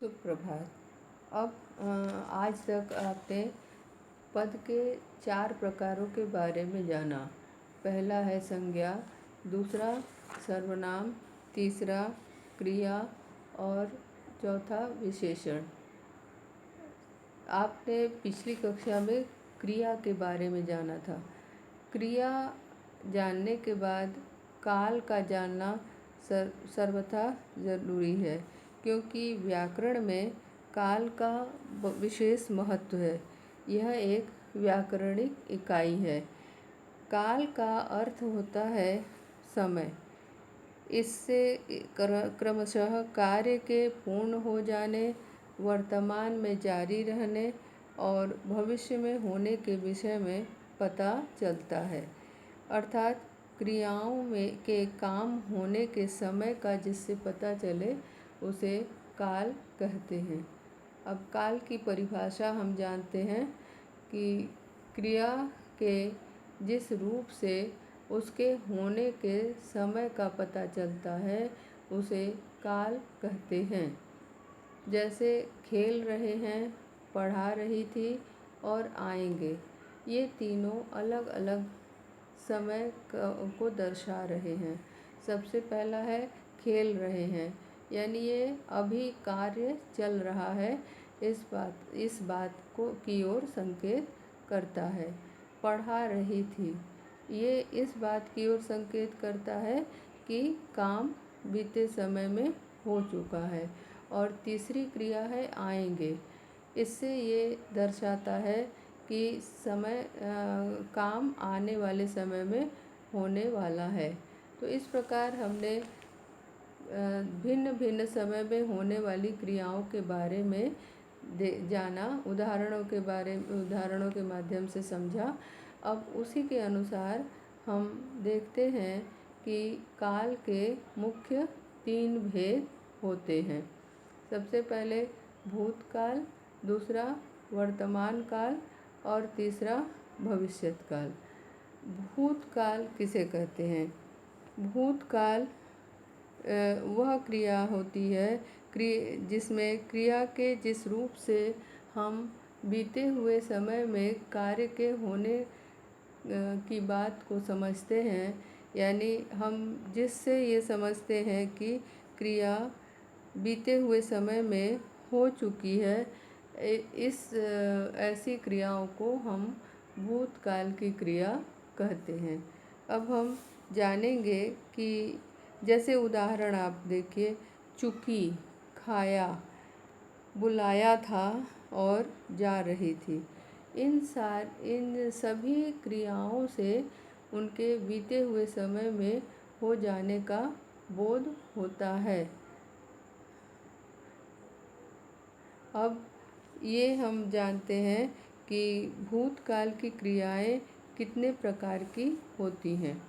सुप्रभात। अब आज तक आपने पद के 4 प्रकारों के बारे में जाना। पहला है संज्ञा, दूसरा सर्वनाम, तीसरा क्रिया और चौथा विशेषण। आपने पिछली कक्षा में क्रिया के बारे में जाना था। क्रिया जानने के बाद काल का जानना सर्वथा ज़रूरी है, क्योंकि व्याकरण में काल का विशेष महत्व है। यह एक व्याकरणिक इकाई है। काल का अर्थ होता है समय। इससे क्रमशः कार्य के पूर्ण हो जाने, वर्तमान में जारी रहने और भविष्य में होने के विषय में पता चलता है। अर्थात क्रियाओं में के काम होने के समय का जिससे पता चले उसे काल कहते हैं। अब काल की परिभाषा हम जानते हैं कि क्रिया के जिस रूप से उसके होने के समय का पता चलता है उसे काल कहते हैं। जैसे खेल रहे हैं, पढ़ा रही थी और आएंगे, ये तीनों अलग अलग समय को दर्शा रहे हैं। सबसे पहला है खेल रहे हैं, यानी ये अभी कार्य चल रहा है, इस बात को की ओर संकेत करता है। पढ़ा रही थी, ये इस बात की ओर संकेत करता है कि काम बीते समय में हो चुका है। और तीसरी क्रिया है आएंगे, इससे ये दर्शाता है कि काम आने वाले समय में होने वाला है। तो इस प्रकार हमने भिन्न भिन्न समय में होने वाली क्रियाओं के बारे में जाना, उदाहरणों के माध्यम से समझा। अब उसी के अनुसार हम देखते हैं कि काल के मुख्य 3 भेद होते हैं। सबसे पहले भूतकाल, दूसरा वर्तमान काल और तीसरा भविष्यत काल। भूतकाल किसे कहते हैं? भूतकाल वह क्रिया होती है जिसमें क्रिया के जिस रूप से हम बीते हुए समय में कार्य के होने की बात को समझते हैं, यानी हम जिससे ये समझते हैं कि क्रिया बीते हुए समय में हो चुकी है, ऐसी क्रियाओं को हम भूतकाल की क्रिया कहते हैं। अब हम जानेंगे कि जैसे उदाहरण आप देखिए, चुकी, खाया, बुलाया था और जा रही थी। इन सभी क्रियाओं से उनके बीते हुए समय में हो जाने का बोध होता है। अब ये हम जानते हैं कि भूतकाल की क्रियाएं कितने प्रकार की होती हैं।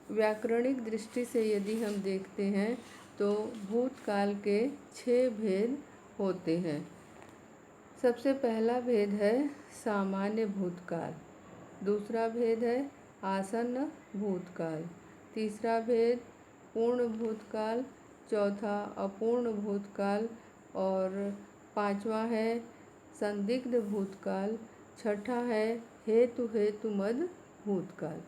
व्याकरणिक दृष्टि से यदि हम देखते हैं तो भूतकाल के 6 भेद होते हैं। सबसे पहला भेद है सामान्य भूतकाल, दूसरा भेद है आसन्न भूतकाल, तीसरा भेद पूर्ण भूतकाल, चौथा अपूर्ण भूतकाल और पांचवा है संदिग्ध भूतकाल, छठा है हेतुमद भूतकाल।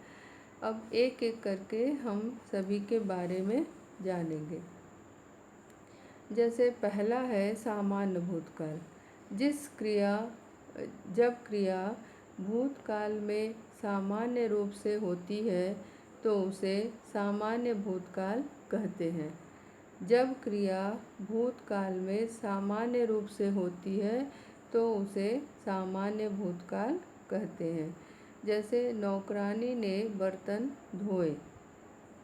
अब एक एक करके हम सभी के बारे में जानेंगे। जैसे पहला है सामान्य भूतकाल। जब क्रिया भूतकाल में सामान्य रूप से होती है तो उसे सामान्य भूतकाल कहते हैं। जब क्रिया भूतकाल में सामान्य रूप से होती है तो उसे सामान्य भूतकाल कहते हैं। जैसे नौकरानी ने बर्तन धोए।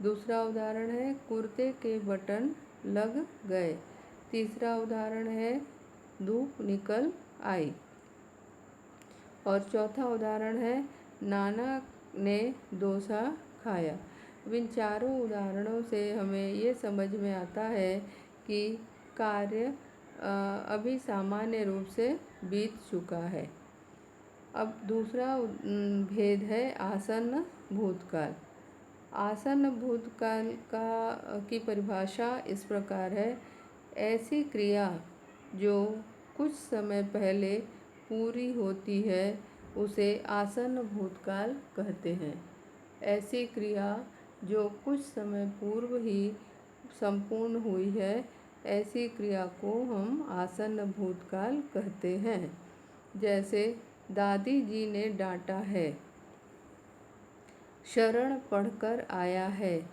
दूसरा उदाहरण है कुर्ते के बटन लग गए। तीसरा उदाहरण है धूप निकल आई। और चौथा उदाहरण है नाना ने डोसा खाया। इन चारों उदाहरणों से हमें ये समझ में आता है कि कार्य अभी सामान्य रूप से बीत चुका है। अब दूसरा भेद है आसन्न भूतकाल। आसन्न भूतकाल की परिभाषा इस प्रकार है, ऐसी क्रिया जो कुछ समय पहले पूरी होती है उसे आसन्न भूतकाल कहते हैं। ऐसी क्रिया जो कुछ समय पूर्व ही संपूर्ण हुई है, ऐसी क्रिया को हम आसन्न भूतकाल कहते हैं। जैसे दादी जी ने डांटा है, शरण पढ़कर आया है,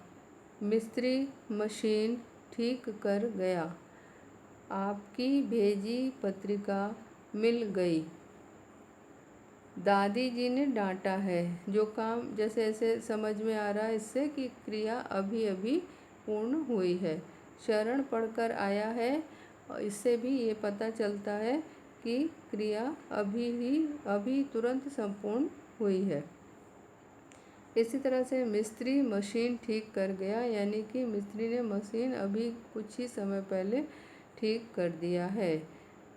मिस्त्री मशीन ठीक कर गया, आपकी भेजी पत्रिका मिल गई। दादी जी ने डांटा है, जो काम जैसे ऐसे समझ में आ रहा है इससे कि क्रिया अभी अभी पूर्ण हुई है। शरण पढ़कर आया है, और इससे भी ये पता चलता है कि क्रिया अभी तुरंत संपूर्ण हुई है। इसी तरह से मिस्त्री मशीन ठीक कर गया, यानी कि मिस्त्री ने मशीन अभी कुछ ही समय पहले ठीक कर दिया है।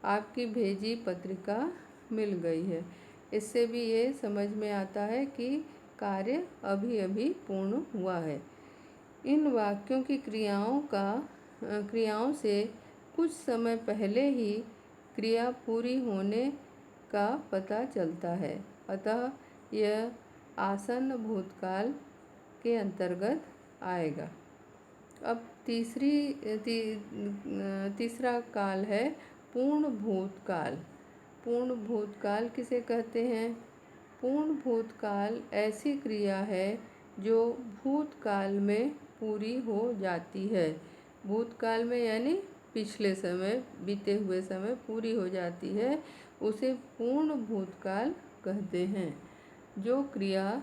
आपकी भेजी पत्रिका मिल गई है, इससे भी ये समझ में आता है कि कार्य अभी अभी पूर्ण हुआ है। इन वाक्यों की क्रियाओं से कुछ समय पहले ही क्रिया पूरी होने का पता चलता है, अतः यह आसन्न भूतकाल के अंतर्गत आएगा। अब तीसरा काल है पूर्ण भूतकाल। पूर्ण भूतकाल किसे कहते हैं? पूर्ण भूतकाल ऐसी क्रिया है जो भूतकाल में पूरी हो जाती है। भूतकाल में यानी पिछले समय, बीते हुए समय पूरी हो जाती है, उसे पूर्ण भूतकाल कहते हैं। जो क्रिया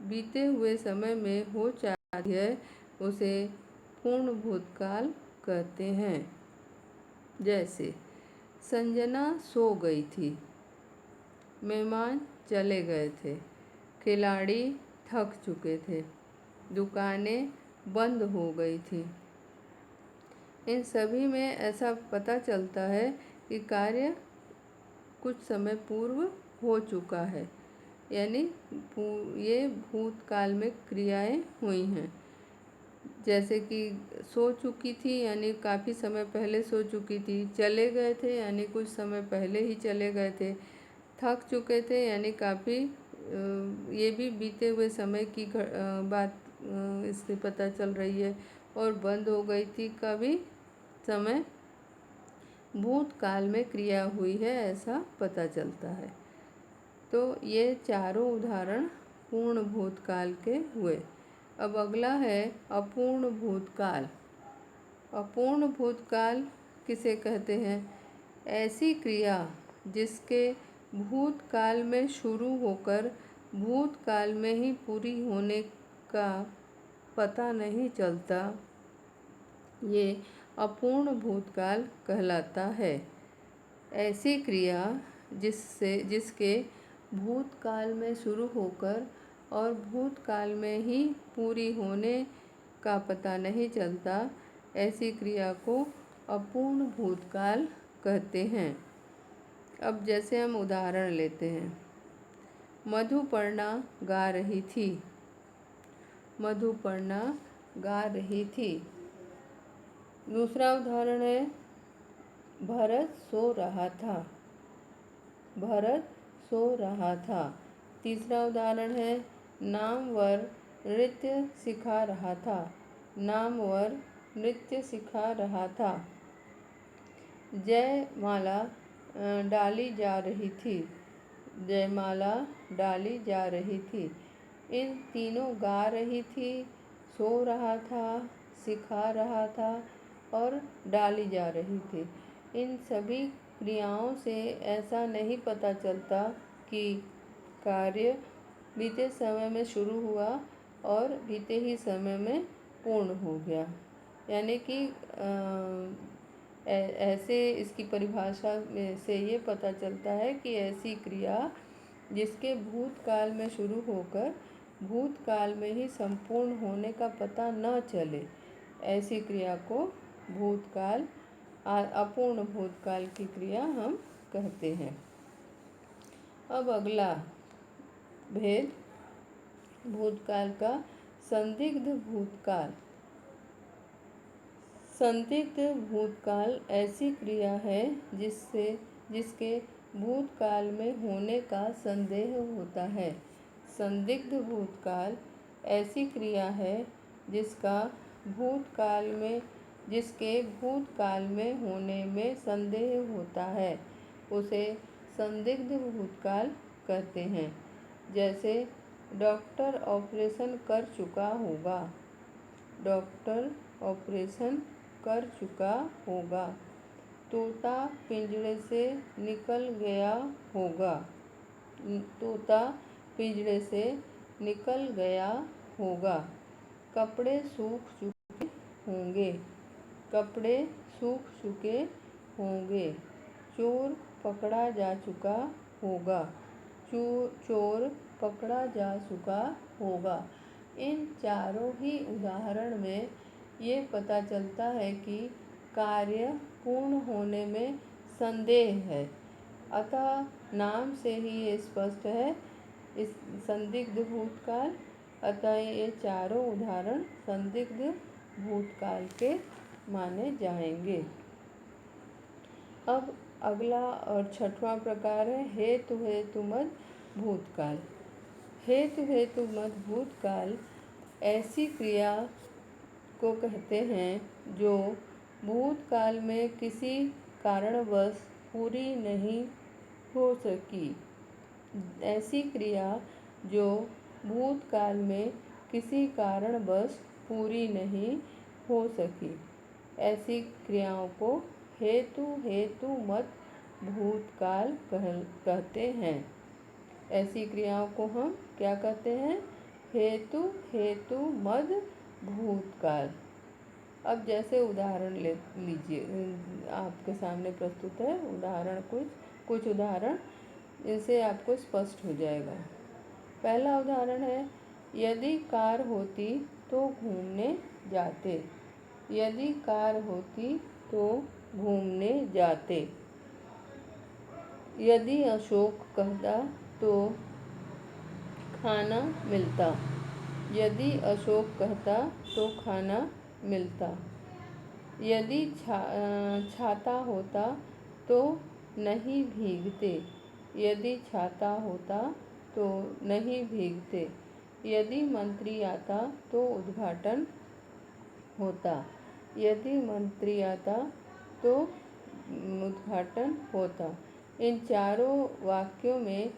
बीते हुए समय में हो जाती है उसे पूर्ण भूतकाल कहते हैं। जैसे संजना सो गई थी, मेहमान चले गए थे, खिलाड़ी थक चुके थे, दुकानें बंद हो गई थी। इन सभी में ऐसा पता चलता है कि कार्य कुछ समय पूर्व हो चुका है, यानी ये भूतकाल में क्रियाएं हुई हैं। जैसे कि सो चुकी थी यानी काफ़ी समय पहले सो चुकी थी, चले गए थे यानी कुछ समय पहले ही चले गए थे, थक चुके थे यानी काफ़ी ये भी बीते हुए समय की बात इससे पता चल रही है, और बंद हो गई थी का भी समय भूतकाल में क्रिया हुई है ऐसा पता चलता है। तो ये चारों उदाहरण पूर्ण भूतकाल के हुए। अब अगला है अपूर्ण भूतकाल। अपूर्ण भूतकाल किसे कहते हैं? ऐसी क्रिया जिसके भूतकाल में शुरू होकर भूतकाल में ही पूरी होने का पता नहीं चलता, ये अपूर्ण भूतकाल कहलाता है। ऐसी क्रिया जिसके भूतकाल में शुरू होकर और भूतकाल में ही पूरी होने का पता नहीं चलता, ऐसी क्रिया को अपूर्ण भूतकाल कहते हैं। अब जैसे हम उदाहरण लेते हैं, मधुपर्णा गा रही थी, मधुपर्णा गा रही थी। दूसरा उदाहरण है भरत सो रहा था, भरत सो रहा था। तीसरा उदाहरण है नामवर नृत्य सिखा रहा था, नामवर नृत्य सिखा रहा था। जयमाला डाली जा रही थी, जयमाला डाली जा रही थी। इन तीनों गा रही थी, सो रहा था, सिखा रहा था और डाली जा रही थी। इन सभी क्रियाओं से ऐसा नहीं पता चलता कि कार्य बीते समय में शुरू हुआ और बीते ही समय में पूर्ण हो गया, यानी कि ऐसे इसकी परिभाषा में से ये पता चलता है कि ऐसी क्रिया जिसके भूतकाल में शुरू होकर भूतकाल में ही संपूर्ण होने का पता न चले, ऐसी क्रिया को भूतकाल अपूर्ण भूतकाल की क्रिया हम कहते हैं। अब अगला भेद भूतकाल का संदिग्ध भूतकाल। संदिग्ध भूतकाल ऐसी क्रिया है जिसके भूतकाल में होने का संदेह होता है। संदिग्ध भूतकाल ऐसी क्रिया है जिसके भूतकाल में होने में संदेह होता है, उसे संदिग्ध भूतकाल कहते हैं। जैसे डॉक्टर ऑपरेशन कर चुका होगा। डॉक्टर ऑपरेशन कर चुका होगा। तोता पिंजरे से निकल गया होगा। तोता पिंजरे से निकल गया होगा। कपड़े सूख चुके होंगे। कपड़े सूख चुके होंगे। चोर पकड़ा जा चुका होगा। चोर पकड़ा जा चुका होगा। इन चारों ही उदाहरण में ये पता चलता है कि कार्य पूर्ण होने में संदेह है। अतः नाम से ही ये स्पष्ट है इस संदिग्ध भूतकाल। अतः ये चारों उदाहरण संदिग्ध भूतकाल के माने जाएंगे। अब अगला और छठवां प्रकार है हेतुमत भूतकाल। हेतुमत भूतकाल ऐसी क्रिया को कहते हैं जो भूतकाल में किसी कारणवश पूरी नहीं हो सकी। ऐसी क्रिया जो भूतकाल में किसी कारणवश पूरी नहीं हो सकी, ऐसी क्रियाओं को हेतुमत भूतकाल कहते हैं। ऐसी क्रियाओं को हम क्या कहते हैं? हेतुमत भूतकाल। अब जैसे उदाहरण ले लीजिए, आपके सामने प्रस्तुत है उदाहरण, कुछ उदाहरण, इनसे आपको स्पष्ट हो जाएगा। पहला उदाहरण है, यदि कार होती तो घूमने जाते। यदि कार होती तो घूमने जाते। यदि अशोक कहता तो खाना मिलता। यदि अशोक कहता तो खाना मिलता। यदि छाता होता तो नहीं भीगते। यदि छाता होता तो नहीं भीगते। यदि मंत्री आता तो उद्घाटन होता। यदि मंत्री आता तो उद्घाटन होता। इन चारों वाक्यों में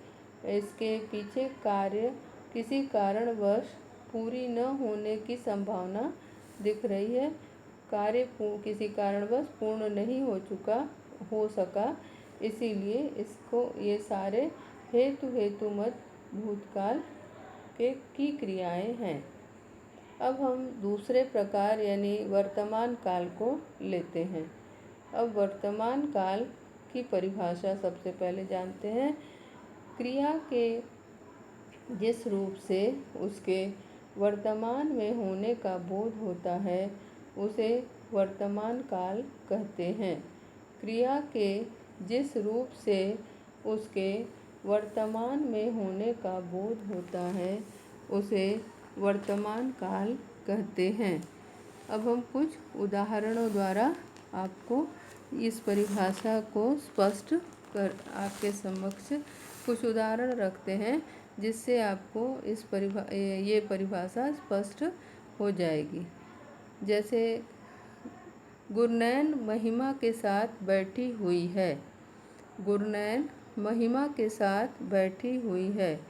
इसके पीछे कार्य किसी कारणवश पूरी न होने की संभावना दिख रही है। कार्य किसी कारणवश पूर्ण नहीं हो सका, इसीलिए ये सारे हेतुमत भूतकाल की क्रियाएं हैं। अब हम दूसरे प्रकार यानी वर्तमान काल को लेते हैं। अब वर्तमान काल की परिभाषा सबसे पहले जानते हैं। क्रिया के जिस रूप से उसके वर्तमान में होने का बोध होता है उसे वर्तमान काल कहते हैं। क्रिया के जिस रूप से उसके वर्तमान में होने का बोध होता है उसे वर्तमान काल कहते हैं। अब हम कुछ उदाहरणों द्वारा आपको इस परिभाषा को स्पष्ट कर आपके समक्ष कुछ उदाहरण रखते हैं, जिससे आपको ये परिभाषा स्पष्ट हो जाएगी। जैसे गुरनैन महिमा के साथ बैठी हुई है। गुरनैन महिमा के साथ बैठी हुई है।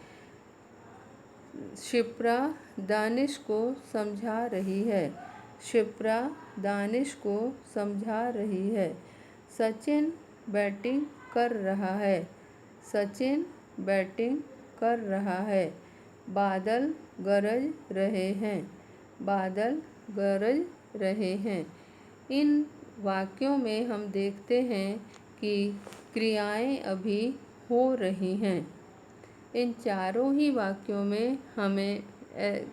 शिप्रा दानिश को समझा रही है। शिप्रा दानिश को समझा रही है। सचिन बैटिंग कर रहा है। सचिन बैटिंग कर रहा है। बादल गरज रहे हैं। बादल गरज रहे हैं। इन वाक्यों में हम देखते हैं कि क्रियाएं अभी हो रही हैं। इन चारों ही वाक्यों में हमें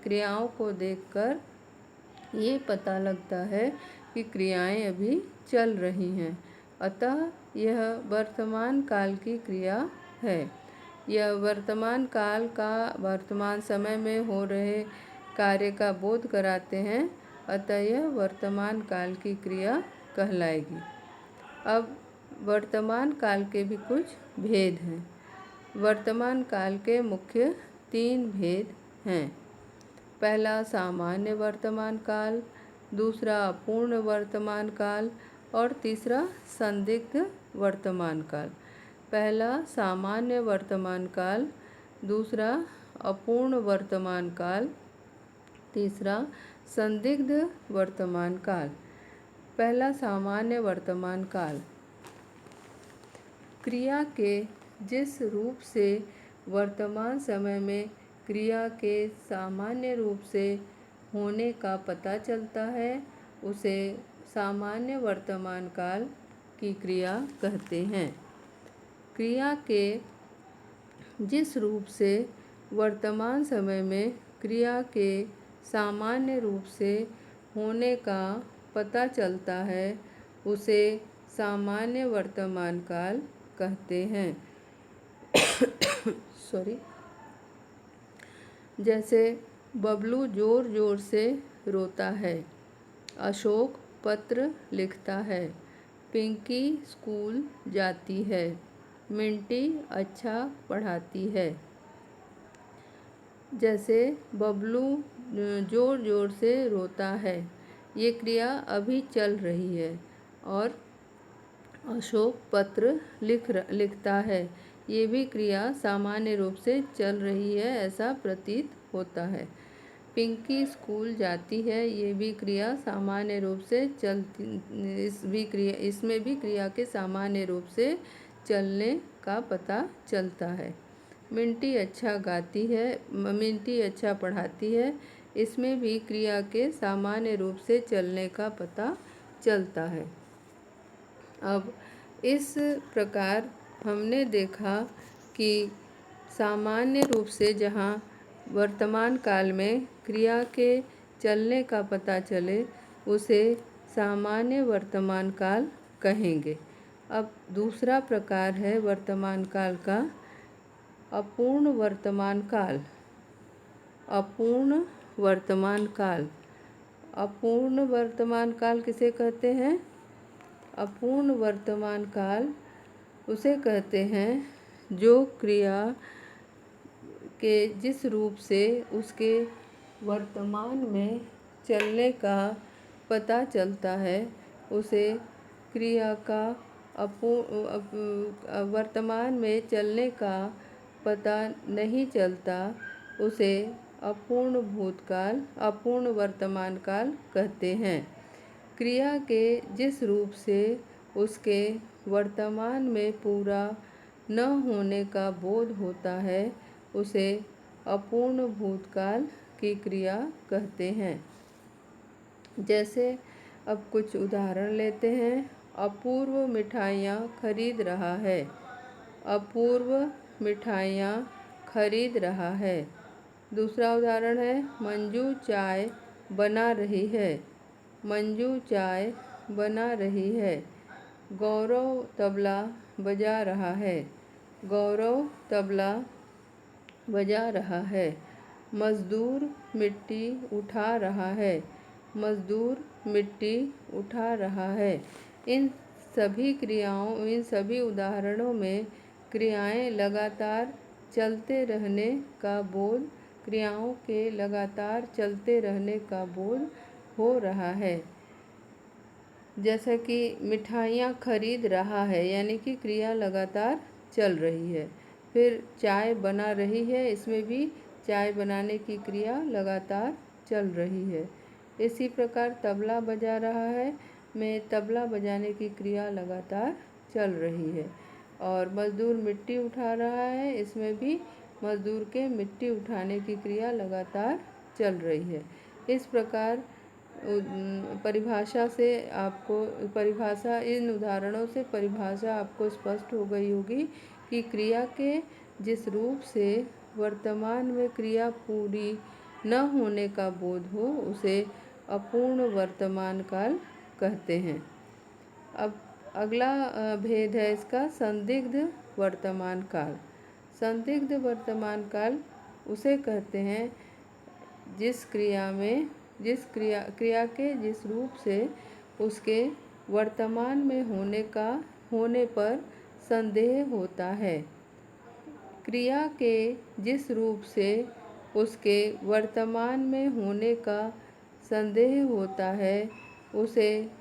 क्रियाओं को देखकर ये पता लगता है कि क्रियाएं अभी चल रही हैं। अतः यह वर्तमान काल की क्रिया है। यह वर्तमान काल का वर्तमान समय में हो रहे कार्य का बोध कराते हैं। अतः यह वर्तमान काल की क्रिया कहलाएगी। अब वर्तमान काल के भी कुछ भेद हैं। वर्तमान काल के मुख्य 3 भेद हैं। पहला सामान्य वर्तमान काल, दूसरा अपूर्ण वर्तमान काल और तीसरा संदिग्ध वर्तमान काल। पहला सामान्य वर्तमान काल, दूसरा अपूर्ण वर्तमान काल, तीसरा संदिग्ध वर्तमान काल। पहला सामान्य वर्तमान काल। क्रिया के जिस रूप से वर्तमान समय में क्रिया के सामान्य रूप से होने का पता चलता है उसे सामान्य वर्तमान काल की क्रिया कहते हैं। क्रिया के जिस रूप से वर्तमान समय में क्रिया के सामान्य रूप से होने का पता चलता है उसे सामान्य वर्तमान काल कहते हैं। सॉरी। जैसे बबलू जोर जोर से रोता है, अशोक पत्र लिखता है, पिंकी स्कूल जाती है, मिंटी अच्छा पढ़ाती है। जैसे बबलू जोर जोर से रोता है, ये क्रिया अभी चल रही है। और अशोक पत्र लिखता है, ये भी क्रिया सामान्य रूप से चल रही है ऐसा प्रतीत होता है। पिंकी स्कूल जाती है, ये भी क्रिया सामान्य रूप से इसमें भी क्रिया के सामान्य रूप से चलने का पता चलता है। मिंटी अच्छा गाती है, मिंटी अच्छा पढ़ाती है, इसमें भी क्रिया के सामान्य रूप से चलने का पता चलता है। अब इस प्रकार हमने देखा कि सामान्य रूप से जहाँ वर्तमान काल में क्रिया के चलने का पता चले उसे सामान्य वर्तमान काल कहेंगे। अब दूसरा प्रकार है वर्तमान काल का अपूर्ण वर्तमान काल। अपूर्ण वर्तमान काल। अपूर्ण वर्तमान काल किसे कहते हैं? अपूर्ण वर्तमान काल उसे कहते हैं जो क्रिया के जिस रूप से उसके वर्तमान में चलने का पता चलता है उसे क्रिया का वर्तमान में चलने का पता नहीं चलता उसे अपूर्ण वर्तमान काल कहते हैं। क्रिया के जिस रूप से उसके वर्तमान में पूरा न होने का बोध होता है उसे अपूर्ण भूतकाल की क्रिया कहते हैं। जैसे अब कुछ उदाहरण लेते हैं। अपूर्व मिठाइयाँ खरीद रहा है। अपूर्व मिठाइयाँ खरीद रहा है। दूसरा उदाहरण है मंजू चाय बना रही है। मंजू चाय बना रही है। गौरव तबला बजा रहा है। गौरव तबला बजा रहा है। मजदूर मिट्टी उठा रहा है। मजदूर मिट्टी उठा रहा है। इन सभी उदाहरणों में क्रियाएं लगातार चलते रहने का बोध क्रियाओं के लगातार चलते रहने का बोध हो रहा है। जैसा कि मिठाइयाँ खरीद रहा है यानी कि क्रिया लगातार चल रही है। फिर चाय बना रही है, इसमें भी चाय बनाने की क्रिया लगातार चल रही है। इसी प्रकार तबला बजा रहा है में तबला बजाने की क्रिया लगातार चल रही है। और मजदूर मिट्टी उठा रहा है, इसमें भी मजदूर के मिट्टी उठाने की क्रिया लगातार चल रही है। इस प्रकार इन उदाहरणों से परिभाषा आपको स्पष्ट हो गई होगी कि क्रिया के जिस रूप से वर्तमान में क्रिया पूरी न होने का बोध हो उसे अपूर्ण वर्तमान काल कहते हैं। अब अगला भेद है इसका संदिग्ध वर्तमान काल। संदिग्ध वर्तमान काल उसे कहते हैं जिस क्रिया में क्रिया के जिस रूप से उसके वर्तमान में होने पर संदेह होता है। क्रिया के जिस रूप से उसके वर्तमान में होने का संदेह होता है उसे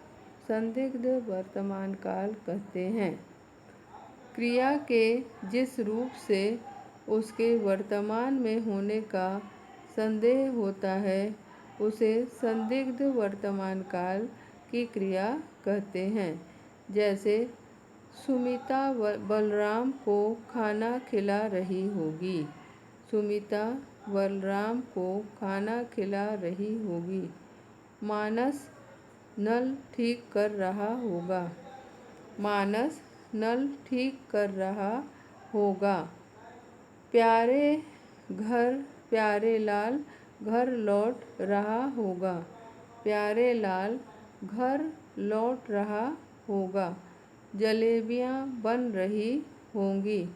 संदिग्ध वर्तमान काल कहते हैं। क्रिया के जिस रूप से उसके वर्तमान में होने का संदेह होता है उसे संदिग्ध वर्तमान काल की क्रिया कहते हैं। जैसे सुमिता बलराम को खाना खिला रही होगी। सुमिता बलराम को खाना खिला रही होगी। मानस नल ठीक कर रहा होगा। मानस नल ठीक कर रहा होगा। प्यारे लाल घर लौट रहा होगा। प्यारे लाल घर लौट रहा होगा। जलेबियाँ बन रही होंगी।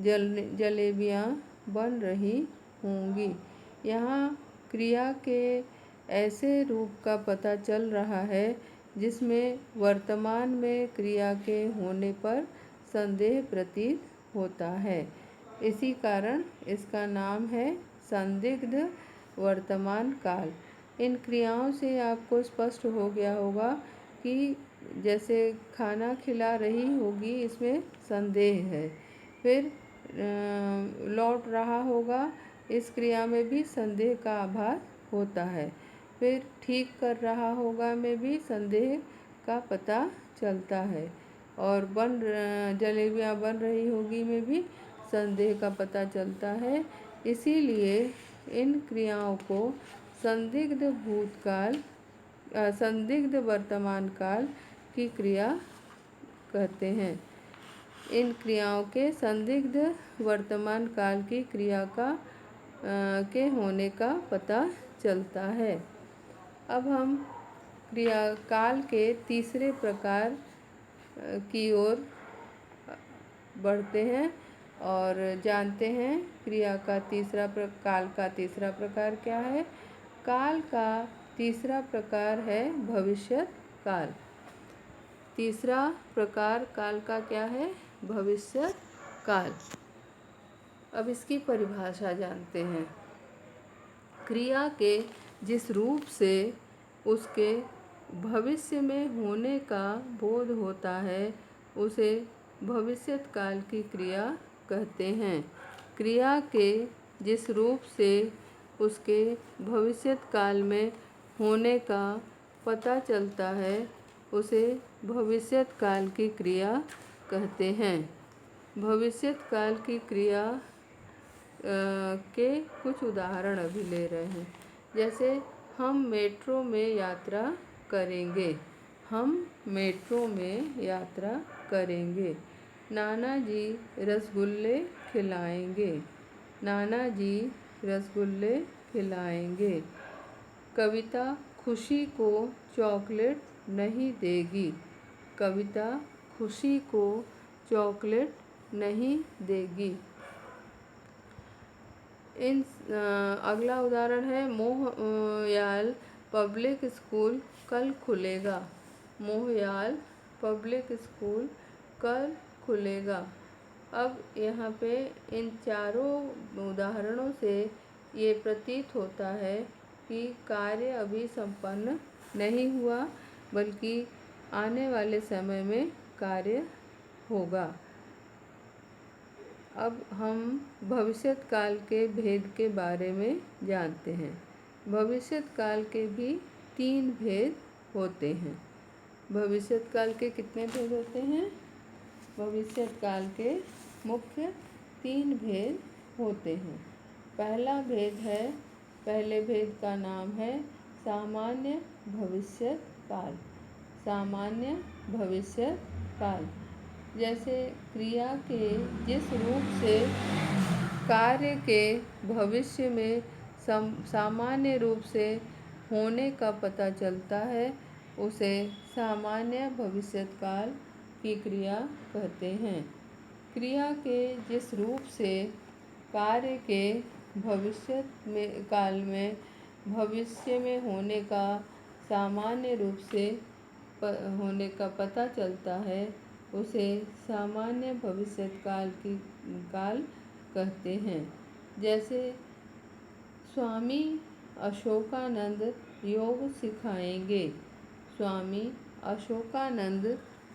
जलेबियाँ बन रही होंगी। यहाँ क्रिया के ऐसे रूप का पता चल रहा है जिसमें वर्तमान में क्रिया के होने पर संदेह प्रतीत होता है। इसी कारण इसका नाम है संदिग्ध वर्तमान काल। इन क्रियाओं से आपको स्पष्ट हो गया होगा कि जैसे खाना खिला रही होगी इसमें संदेह है। फिर लौट रहा होगा इस क्रिया में भी संदेह का आभास होता है। फिर ठीक कर रहा होगा में भी संदेह का पता चलता है। और जलेबियाँ बन रही होगी में भी संदेह का पता चलता है। इसीलिए इन क्रियाओं को संदिग्ध वर्तमान काल की क्रिया कहते हैं। इन क्रियाओं के संदिग्ध वर्तमान काल की क्रिया के होने का पता चलता है। अब हम क्रिया काल के तीसरे प्रकार की ओर बढ़ते हैं और जानते हैं क्रिया का काल का तीसरा प्रकार क्या है। काल का तीसरा प्रकार है भविष्यत काल। तीसरा प्रकार काल का क्या है? भविष्यत काल। अब इसकी परिभाषा जानते हैं। क्रिया के जिस रूप से उसके भविष्य में होने का बोध होता है उसे भविष्यत काल की क्रिया कहते हैं। क्रिया के जिस रूप से उसके भविष्यत काल में होने का पता चलता है उसे भविष्यत काल की क्रिया कहते हैं। भविष्यत काल की क्रिया के कुछ उदाहरण अभी ले रहे हैं। जैसे हम मेट्रो में यात्रा करेंगे। हम मेट्रो में यात्रा करेंगे। नाना जी रसगुल्ले खिलाएंगे। नाना जी रसगुल्ले खिलाएंगे। कविता खुशी को चॉकलेट नहीं देगी। कविता खुशी को चॉकलेट नहीं देगी। अगला उदाहरण है मोहयाल पब्लिक स्कूल कल खुलेगा। मोहयाल पब्लिक स्कूल कल खुलेगा। अब यहाँ पे इन चारों उदाहरणों से ये प्रतीत होता है कि कार्य अभी संपन्न नहीं हुआ बल्कि आने वाले समय में कार्य होगा। अब हम भविष्यत काल के भेद के बारे में जानते हैं। भविष्यत काल के भी 3 भेद होते हैं। भविष्यत काल के कितने भेद होते हैं? भविष्यत काल के मुख्य 3 भेद होते हैं। पहले भेद का नाम है सामान्य भविष्यत काल। सामान्य भविष्यत काल। जैसे क्रिया के जिस रूप से कार्य के भविष्य में सामान्य रूप से होने का पता चलता है उसे सामान्य भविष्यत काल की क्रिया कहते हैं। क्रिया के जिस रूप से कार्य के भविष्यत काल में भविष्य में होने का सामान्य रूप से होने का पता चलता है, उसे सामान्य भविष्यकाल की काल कहते हैं। जैसे स्वामी अशोकानंद योग सिखाएंगे। स्वामी अशोकानंद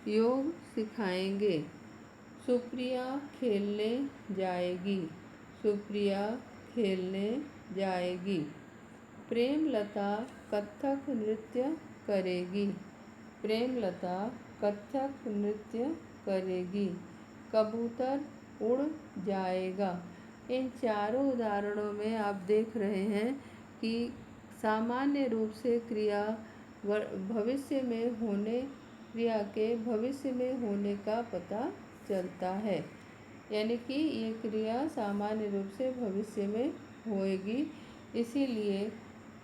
योग सिखाएंगे। सुप्रिया खेलने जाएगी। सुप्रिया खेलने जाएगी। प्रेमलता कथक नृत्य करेगी। प्रेमलता कथक नृत्य करेगी। कबूतर उड़ जाएगा। इन चारों उदाहरणों में आप देख रहे हैं कि सामान्य रूप से क्रिया क्रिया के भविष्य में होने का पता चलता है, यानी कि ये क्रिया सामान्य रूप से भविष्य में होएगी, इसीलिए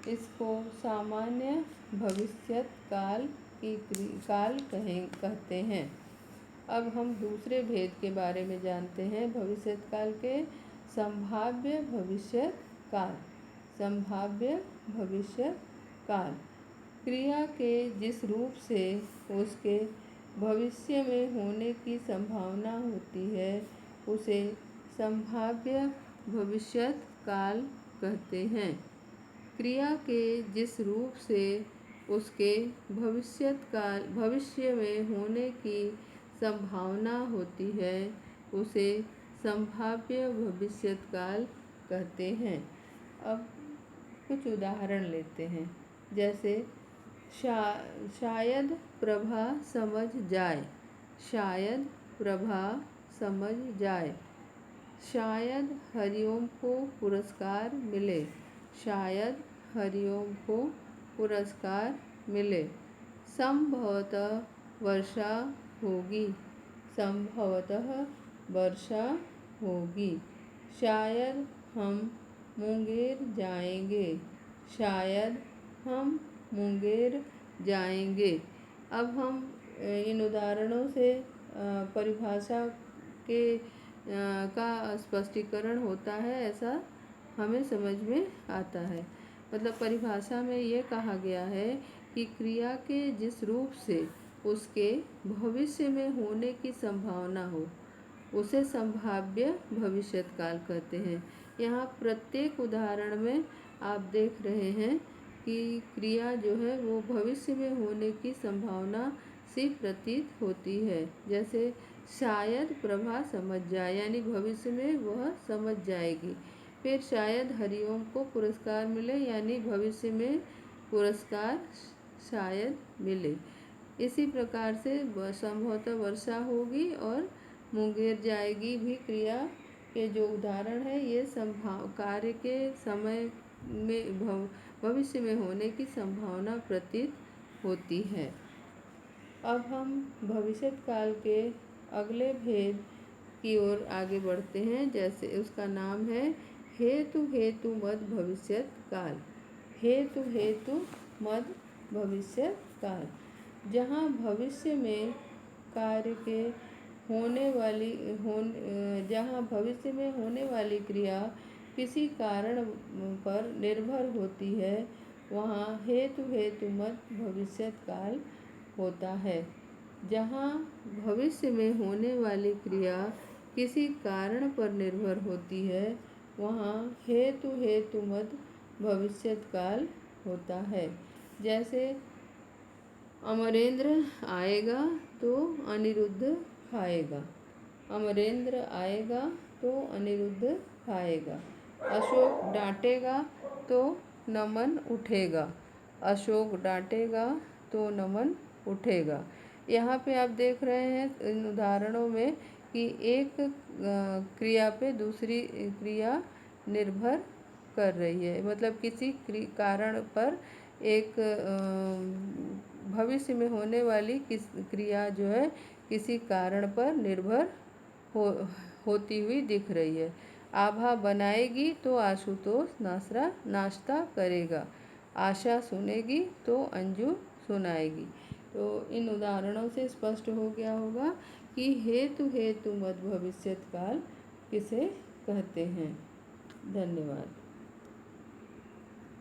इसको सामान्य भविष्यत काल की काल कहते हैं। अब हम दूसरे भेद के बारे में जानते हैं, भविष्यत काल के संभाव्य भविष्यत काल। संभाव्य भविष्यत काल क्रिया के जिस रूप से उसके भविष्य में होने की संभावना होती है, उसे संभाव्य भविष्यत काल कहते हैं। क्रिया के जिस रूप से उसके भविष्य में होने की संभावना होती है, उसे संभाव्य भविष्यत काल कहते हैं। अब कुछ उदाहरण लेते हैं, जैसे शायद प्रभा समझ जाए। शायद प्रभा समझ जाए। शायद हरिओम को पुरस्कार मिले। शायद हरिओम को पुरस्कार मिले। संभवतः वर्षा होगी। संभवतः वर्षा होगी। शायद हम मुंगेर जाएंगे। शायद हम मुंगेर जाएंगे। अब हम इन उदाहरणों से परिभाषा के का स्पष्टीकरण होता है, ऐसा हमें समझ में आता है। मतलब परिभाषा में ये कहा गया है कि क्रिया के जिस रूप से उसके भविष्य में होने की संभावना हो, उसे संभाव्य भविष्यत काल कहते हैं। यहाँ प्रत्येक उदाहरण में आप देख रहे हैं कि क्रिया जो है वो भविष्य में होने की संभावना सी प्रतीत होती है। जैसे शायद प्रभा समझ जाए, यानी भविष्य में वह समझ जाएगी। फिर शायद हरिओम को पुरस्कार मिले, यानी भविष्य में पुरस्कार शायद मिले। इसी प्रकार से संभवतः वर्षा होगी और मुंगेर जाएगी भी क्रिया के जो उदाहरण है, ये कार्य के समय में भविष्य में होने की संभावना प्रतीत होती है। अब हम भविष्यत काल के अगले भेद की ओर आगे बढ़ते हैं, जैसे उसका नाम है हेतु हेतु मद भविष्यत काल। हेतु हेतु मद भविष्यत काल, जहाँ भविष्य में कार्य के जहाँ भविष्य में होने वाली क्रिया किसी कारण पर निर्भर होती है, वहाँ हेतु हेतु मद भविष्यत काल होता है। जहाँ भविष्य में होने वाली क्रिया किसी कारण पर निर्भर होती है, वहाँ हेतु हेतु मद भविष्यत काल होता है। जैसे अमरेंद्र आएगा तो अनिरुद्ध खाएगा। अमरेंद्र आएगा तो अनिरुद्ध खाएगा। अशोक डांटेगा तो नमन उठेगा। अशोक डांटेगा तो नमन उठेगा। यहाँ पे आप देख रहे हैं इन उदाहरणों में कि एक क्रिया पे दूसरी क्रिया निर्भर कर रही है, मतलब किसी कारण पर एक भविष्य में होने वाली क्रिया जो है किसी कारण पर निर्भर होती हुई दिख रही है। आभा बनाएगी तो आशुतोष नाश्ता करेगा। आशा सुनेगी तो अंजू सुनाएगी। तो इन उदाहरणों से स्पष्ट हो गया होगा कि हेतु हेतु मद भविष्यत काल किसे कहते हैं। धन्यवाद।